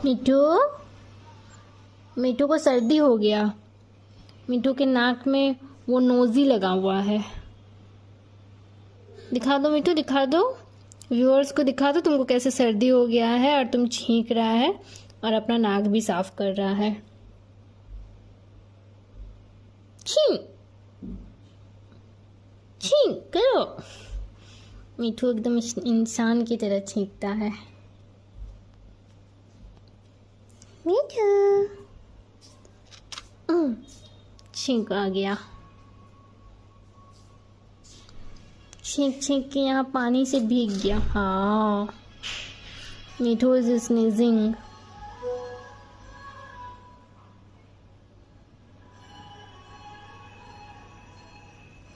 मिठू, मिठू को सर्दी हो गया। मिठू के नाक में वो नोज़ी लगा हुआ है। दिखा दो मिठू, दिखा दो, व्यूअर्स को दिखा दो तुमको कैसे सर्दी हो गया है और तुम छींक रहा है और अपना नाक भी साफ कर रहा है। छींक छींक करो। मिठू एकदम इंसान की तरह छींकता है। मिठू छींक आ गया। छींक छींक के यहाँ पानी से भीग गया। हाँ, मिठू इज स्नीजिंग।